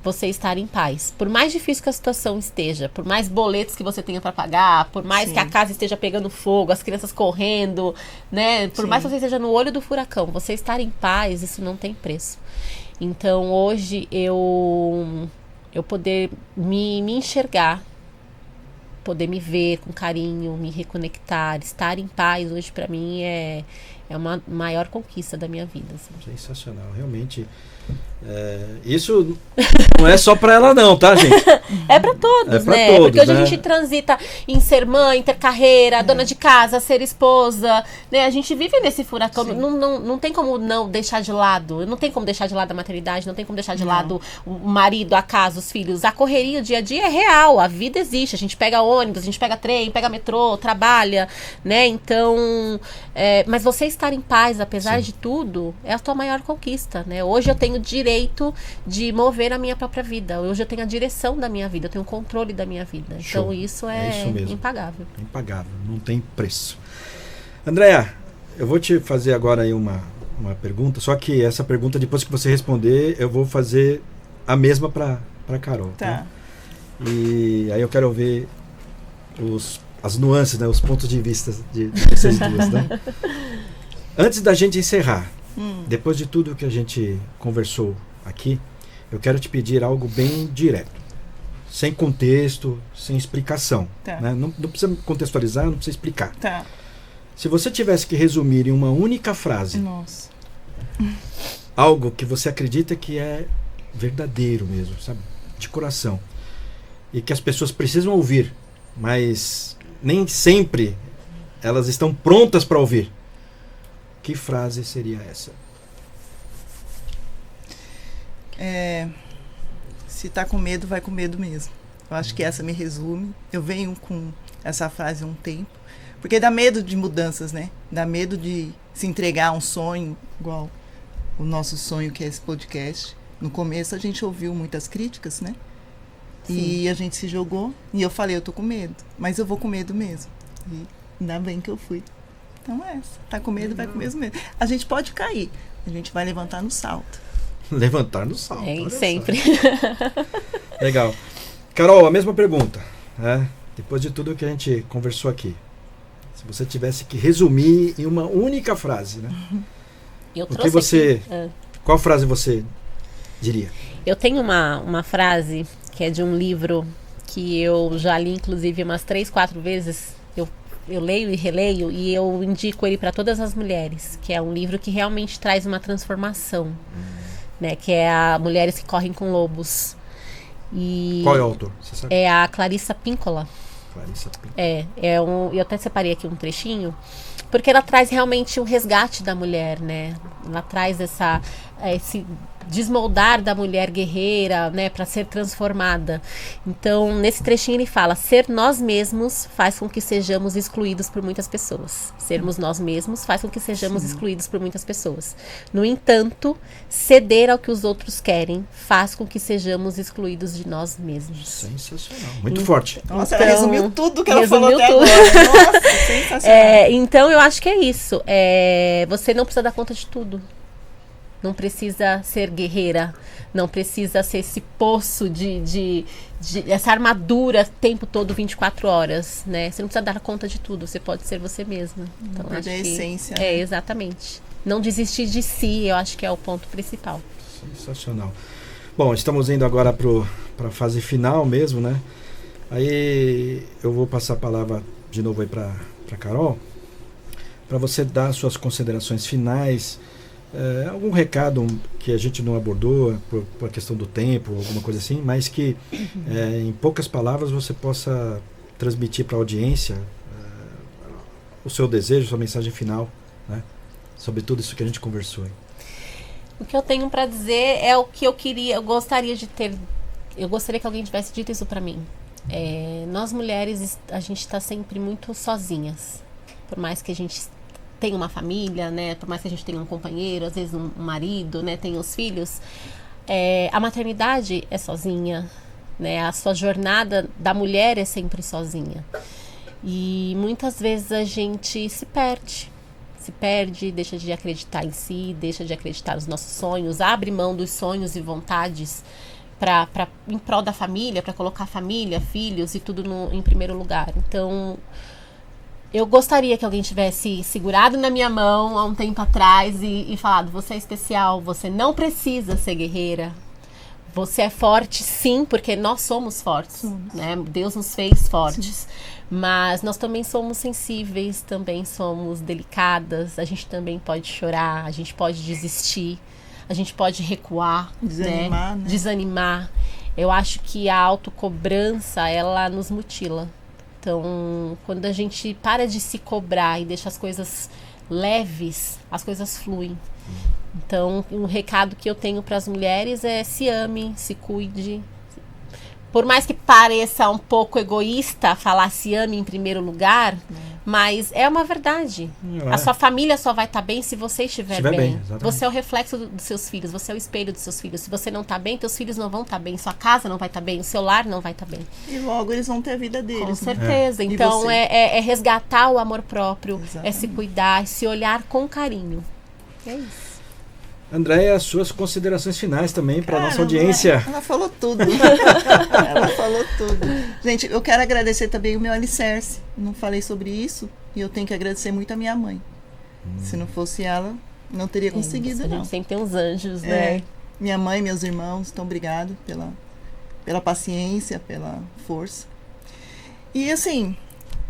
você estar em paz. Por mais difícil que a situação esteja, por mais boletos que você tenha para pagar, por mais que a casa esteja pegando fogo, as crianças correndo, né? Por mais que você esteja no olho do furacão, você estar em paz, isso não tem preço. Então, hoje, eu poder me enxergar, poder me ver com carinho, me reconectar, estar em paz, hoje, para mim, é uma maior conquista da minha vida. Assim. Sensacional, realmente. Isso não é só pra ela não, tá, gente? É pra todos, né? Todos, porque hoje né? a gente transita em ser mãe, ter carreira, dona de casa, ser esposa, né? A gente vive nesse furacão, não tem como não deixar de lado, não tem como deixar de lado a maternidade, não tem como deixar de lado o marido, a casa, os filhos. A correria, o dia a dia é real, a vida existe, a gente pega ônibus, a gente pega trem, pega metrô, trabalha, né? Então, mas você estar em paz, apesar de tudo, é a tua maior conquista, né? Hoje eu tenho direito de mover a minha própria vida. Hoje eu tenho a direção da minha vida, eu tenho o controle da minha vida. Show. Então isso é isso mesmo. impagável. Impagável, não tem preço. Andréa, eu vou te fazer agora aí uma pergunta, só que essa pergunta, depois que você responder, eu vou fazer a mesma para Carol. Tá. E aí eu quero ver as nuances, né, os pontos de vista de vocês duas, né? Antes da gente encerrar, depois de tudo que a gente conversou aqui, eu quero te pedir algo bem direto, sem contexto, sem explicação. Tá. Né? Não precisa contextualizar, não precisa explicar. Tá. Se você tivesse que resumir em uma única frase, Nossa. algo que você acredita que é verdadeiro mesmo, sabe? De coração, e que as pessoas precisam ouvir, mas nem sempre elas estão prontas para ouvir, que frase seria essa? Se tá com medo, vai com medo mesmo. Eu acho que essa me resume. Eu venho com essa frase há um tempo. Porque dá medo de mudanças, né? Dá medo de se entregar a um sonho, igual o nosso sonho, que é esse podcast. No começo a gente ouviu muitas críticas, né? Sim. E a gente se jogou. E eu falei, eu tô com medo. Mas eu vou com medo mesmo. E ainda bem que eu fui. Então é essa. Tá com medo, vai com mesmo medo. A gente pode cair. A gente vai levantar no salto. Levantar no salto. olha só. Sempre. Legal. Carol, a mesma pergunta. Né? Depois de tudo que a gente conversou aqui, se você tivesse que resumir em uma única frase, né? Qual frase você diria? Eu tenho uma frase que é de um livro que eu já li, inclusive, umas 3, 4 vezes. Eu leio e releio e eu indico ele para todas as mulheres, que é um livro que realmente traz uma transformação, né? Que é a Mulheres que Correm com Lobos. E qual é o autor? Você sabe? É a Clarissa Pinkola. Clarissa Pinkola. Eu até separei aqui um trechinho, porque ela traz realmente o resgate da mulher, né? Ela traz esse desmoldar da mulher guerreira, né, para ser transformada. Então, nesse trechinho ele fala: ser nós mesmos faz com que sejamos excluídos por muitas pessoas. Sermos nós mesmos faz com que sejamos excluídos por muitas pessoas. No entanto, ceder ao que os outros querem faz com que sejamos excluídos de nós mesmos. Sensacional. Muito forte. Nossa, Então, ela resumiu tudo que ela falou resumiu até tudo. agora. Nossa, sensacional. Então, eu acho que é isso. Você não precisa dar conta de tudo. Não precisa ser guerreira, não precisa ser esse poço de essa armadura o tempo todo, 24 horas, né? Você não precisa dar conta de tudo, você pode ser você mesma. Então, perder acho a que essência, né? exatamente. Não desistir de si, eu acho que é o ponto principal. Sensacional. Bom, estamos indo agora para a fase final mesmo, né? Aí eu vou passar a palavra de novo aí para Carol, para você dar suas considerações finais, algum recado que a gente não abordou por questão do tempo, alguma coisa assim, mas que em poucas palavras você possa transmitir para a audiência o seu desejo, sua mensagem final, né? Sobre tudo isso que a gente conversou aí. O que eu tenho para dizer é o que eu gostaria que alguém tivesse dito isso para mim. Nós mulheres, a gente está sempre muito sozinhas. Por mais que a gente tenha uma família, né? Por mais que a gente tenha um companheiro, às vezes um marido, né? Tenha os filhos. A maternidade é sozinha, né? A sua jornada da mulher é sempre sozinha. E muitas vezes a gente se perde, deixa de acreditar em si, deixa de acreditar nos nossos sonhos, abre mão dos sonhos e vontades em prol da família, para colocar família, filhos e tudo em primeiro lugar. Então, eu gostaria que alguém tivesse segurado na minha mão há um tempo atrás e falado: você é especial, você não precisa ser guerreira. Você é forte, sim, porque nós somos fortes, né? Deus nos fez fortes. Sim. Mas nós também somos sensíveis, também somos delicadas, a gente também pode chorar, a gente pode desistir, a gente pode recuar, desanimar, né? Desanimar. Eu acho que a autocobrança, ela nos mutila. Então, quando a gente para de se cobrar e deixa as coisas leves, as coisas fluem. Então, um recado que eu tenho para as mulheres é: se ame, se cuide. Por mais que pareça um pouco egoísta falar se ame em primeiro lugar, mas é uma verdade. A sua família só vai estar bem se você estiver bem. Você é o reflexo dos seus filhos, você é o espelho dos seus filhos. Se você não está bem, teus filhos não vão estar bem, sua casa não vai estar bem, o seu lar não vai estar bem. E logo eles vão ter a vida deles. Com certeza. Então, é resgatar o amor próprio, é se cuidar, é se olhar com carinho. É isso. Andréia, suas considerações finais também para a nossa audiência. Ela falou tudo. Ela falou tudo. Gente, eu quero agradecer também o meu alicerce. Não falei sobre isso e eu tenho que agradecer muito a minha mãe. Se não fosse ela, não teria conseguido, A não. gente sempre tem uns anjos, né? Minha mãe, meus irmãos, então obrigado pela paciência, pela força. E assim,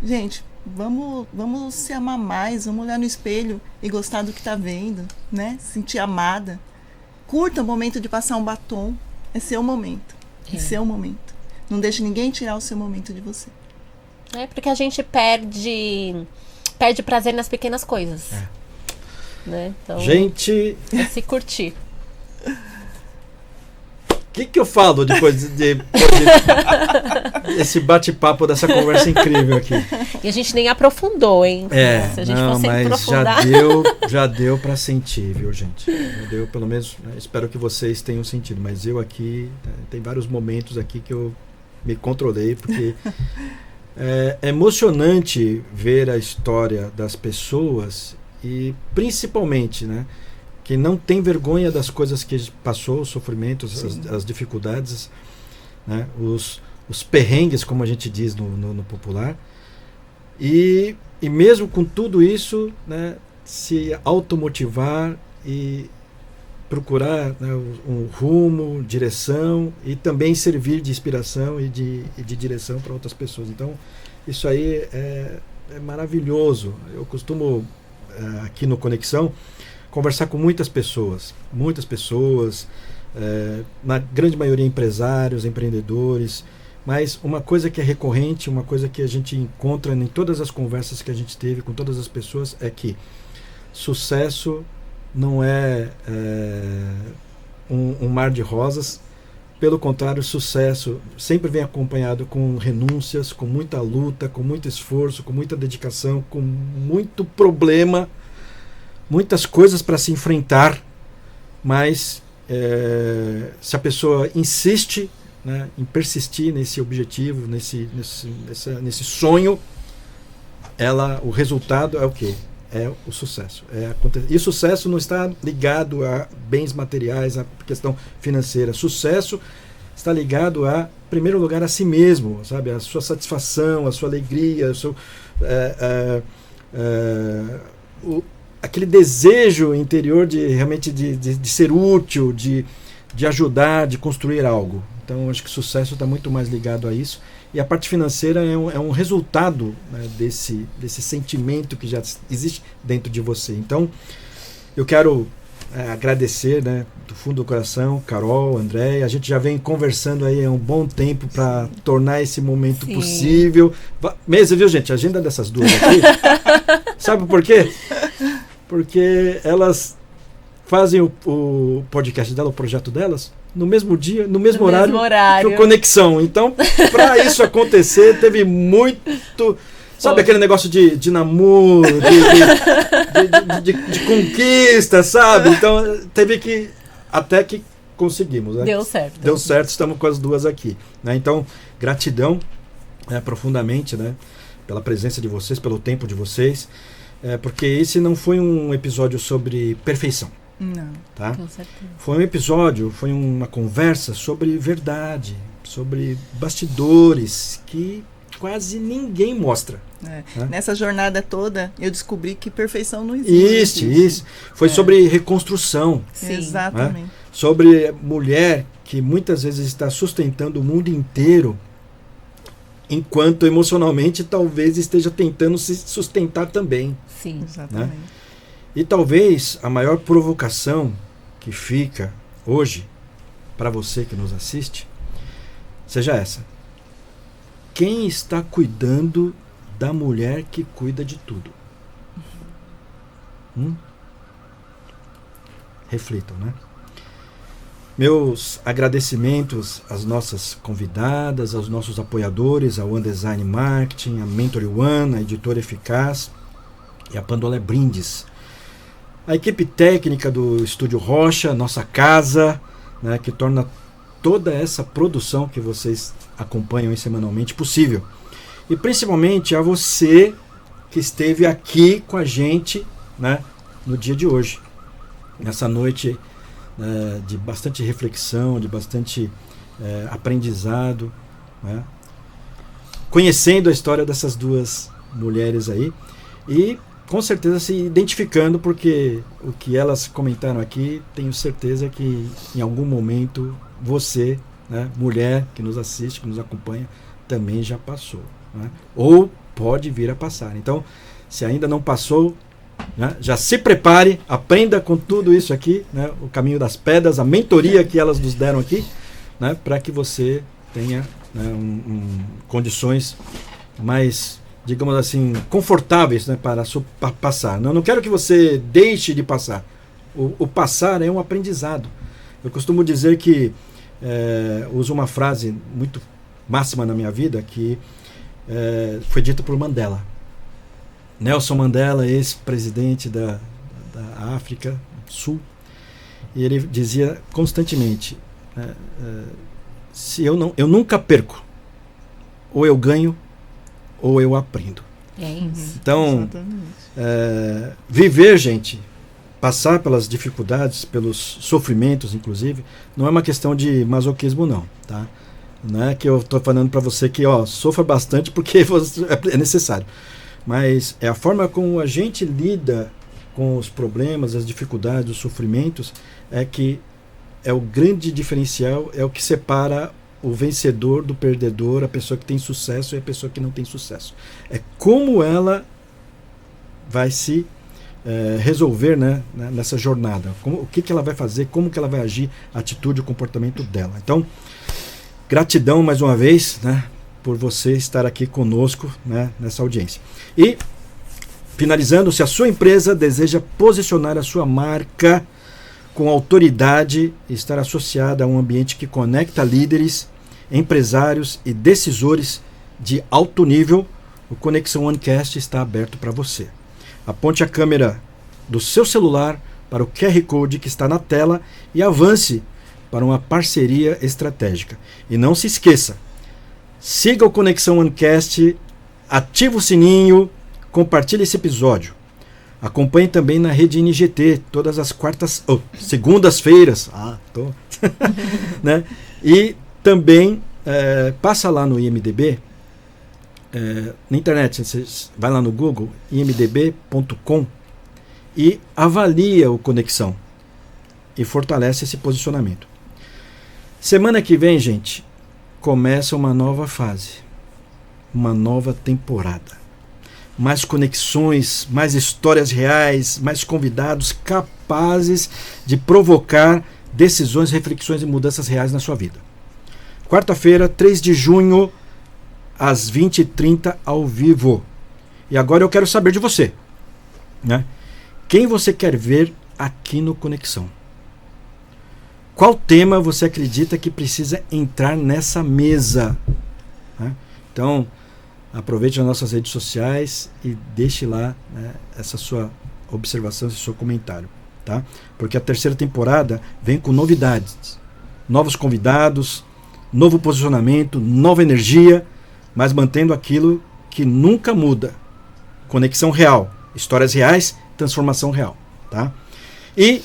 gente, vamos se amar mais, vamos olhar no espelho e gostar do que tá vendo, né? Sentir amada. Curta o momento de passar um batom. É seu momento. É seu momento. Não deixe ninguém tirar o seu momento de você. Porque a gente perde prazer nas pequenas coisas. Né? Então, gente, é se curtir. O que eu falo depois desse bate-papo, dessa conversa incrível aqui? E a gente nem aprofundou, hein? Se a gente fosse aprofundar. Já deu para sentir, viu, gente? Já deu, pelo menos, né? Espero que vocês tenham sentido. Mas eu aqui, tem vários momentos aqui que eu me controlei, porque é emocionante ver a história das pessoas e, principalmente, né, que não tem vergonha das coisas que passou, os sofrimentos, as dificuldades, né, os perrengues, como a gente diz no popular, e mesmo com tudo isso, né, se automotivar e procurar, né, um rumo, direção, e também servir de inspiração e de direção para outras pessoas. Então, isso aí é maravilhoso. Eu costumo, aqui no Conexão, conversar com muitas pessoas, na grande maioria empresários, empreendedores, mas uma coisa que é recorrente, uma coisa que a gente encontra em todas as conversas que a gente teve com todas as pessoas é que sucesso não é um mar de rosas. Pelo contrário, sucesso sempre vem acompanhado com renúncias, com muita luta, com muito esforço, com muita dedicação, com muito problema, muitas coisas para se enfrentar, mas se a pessoa insiste, né, em persistir nesse objetivo, nesse sonho, o resultado é o quê? É o sucesso. E sucesso não está ligado a bens materiais, a questão financeira. Sucesso está ligado a, em primeiro lugar, a si mesmo, sabe? A sua aquele desejo interior de realmente de ser útil, de ajudar, de construir algo. Então, acho que o sucesso está muito mais ligado a isso. E a parte financeira é um resultado, né, desse sentimento que já existe dentro de você. Então, eu quero agradecer, né, do fundo do coração, Carol, André. A gente já vem conversando aí há um bom tempo para tornar esse momento possível. Mesmo, viu, gente? A agenda dessas duas aqui. Sabe por quê? Porque elas fazem o podcast dela, o projeto delas, no mesmo dia, no mesmo horário que o Conexão. Então, para isso acontecer, teve muito... Sabe aquele negócio de namoro, de conquista, sabe? Então, teve que... Até que conseguimos. Né? Deu certo. Deu certo, estamos com as duas aqui. Né? Então, gratidão profundamente, né, pela presença de vocês, pelo tempo de vocês. Porque esse não foi um episódio sobre perfeição. Não. Tá? Com certeza. Foi um episódio, foi uma conversa sobre verdade, sobre bastidores que quase ninguém mostra. Né? Nessa jornada toda, eu descobri que perfeição não existe. Isso. Foi sobre reconstrução. Sim. Exatamente. Né? Sobre mulher que muitas vezes está sustentando o mundo inteiro, enquanto emocionalmente talvez esteja tentando se sustentar também. Sim. Exatamente. Né? E talvez a maior provocação que fica hoje para você que nos assiste seja essa. Quem está cuidando da mulher que cuida de tudo? Reflitam, né? Meus agradecimentos às nossas convidadas, aos nossos apoiadores, a One Design Marketing, a Mentory One, a Editora Eficaz e a Pandolé Brindes. A equipe técnica do Estúdio Rocha, nossa casa, né, que torna toda essa produção que vocês acompanham semanalmente possível. E principalmente a você que esteve aqui com a gente, né, no dia de hoje. Nessa noite de bastante reflexão, de bastante aprendizado, né, conhecendo a história dessas duas mulheres aí. E com certeza se identificando, porque o que elas comentaram aqui, tenho certeza que em algum momento você, né, mulher que nos assiste, que nos acompanha, também já passou. Né? Ou pode vir a passar. Então, se ainda não passou, né, já se prepare, aprenda com tudo isso aqui, né, o caminho das pedras, a mentoria que elas nos deram aqui, né, para que você tenha, né, condições mais, digamos assim, confortáveis, né, para passar. Não quero que você deixe de passar. O passar é um aprendizado. Eu costumo dizer que uso uma frase muito máxima na minha vida que foi dita por Mandela. Nelson Mandela, ex-presidente da África do Sul, e ele dizia constantemente, se eu nunca perco, ou eu ganho ou eu aprendo. É isso. Então, viver, gente, passar pelas dificuldades, pelos sofrimentos, inclusive, não é uma questão de masoquismo, não, tá? Não é que eu estou falando para você que, sofra bastante porque é necessário. Mas é a forma como a gente lida com os problemas, as dificuldades, os sofrimentos, que é o grande diferencial, é o que separa o vencedor do perdedor, a pessoa que tem sucesso e a pessoa que não tem sucesso. É como ela vai se resolver, né, nessa jornada. O que ela vai fazer, como que ela vai agir, a atitude, o comportamento dela. Então, gratidão mais uma vez, né, por você estar aqui conosco, né, nessa audiência. E, finalizando, se a sua empresa deseja posicionar a sua marca com autoridade e estar associada a um ambiente que conecta líderes, empresários e decisores de alto nível, o Conexão OneCast está aberto para você. Aponte a câmera do seu celular para o QR Code que está na tela e avance para uma parceria estratégica. E não se esqueça, siga o Conexão OneCast, ative o sininho, compartilhe esse episódio. Acompanhe também na rede NGT, todas as segundas-feiras. Né? E também passa lá no IMDb, na internet, você vai lá no Google, imdb.com, e avalia o Conexão e fortalece esse posicionamento. Semana que vem, gente, começa uma nova fase, uma nova temporada. Mais conexões, mais histórias reais, mais convidados capazes de provocar decisões, reflexões e mudanças reais na sua vida. Quarta-feira, 3 de junho, às 20h30, ao vivo. E agora eu quero saber de você, né? Quem você quer ver aqui no Conexão? Qual tema você acredita que precisa entrar nessa mesa? Né? Então, aproveite as nossas redes sociais e deixe lá, né, essa sua observação, esse seu comentário. Tá? Porque a terceira temporada vem com novidades, novos convidados, novo posicionamento, nova energia, mas mantendo aquilo que nunca muda. Conexão real, histórias reais, transformação real. Tá? E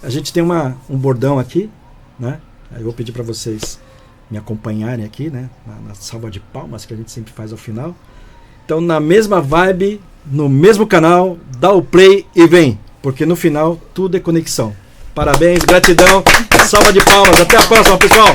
a gente tem um bordão aqui, né? Eu vou pedir para vocês me acompanharem aqui, né? Na salva de palmas que a gente sempre faz ao final. Então, na mesma vibe, no mesmo canal, dá o play e vem, porque no final tudo é conexão. Parabéns, gratidão, salva de palmas, até a próxima, pessoal!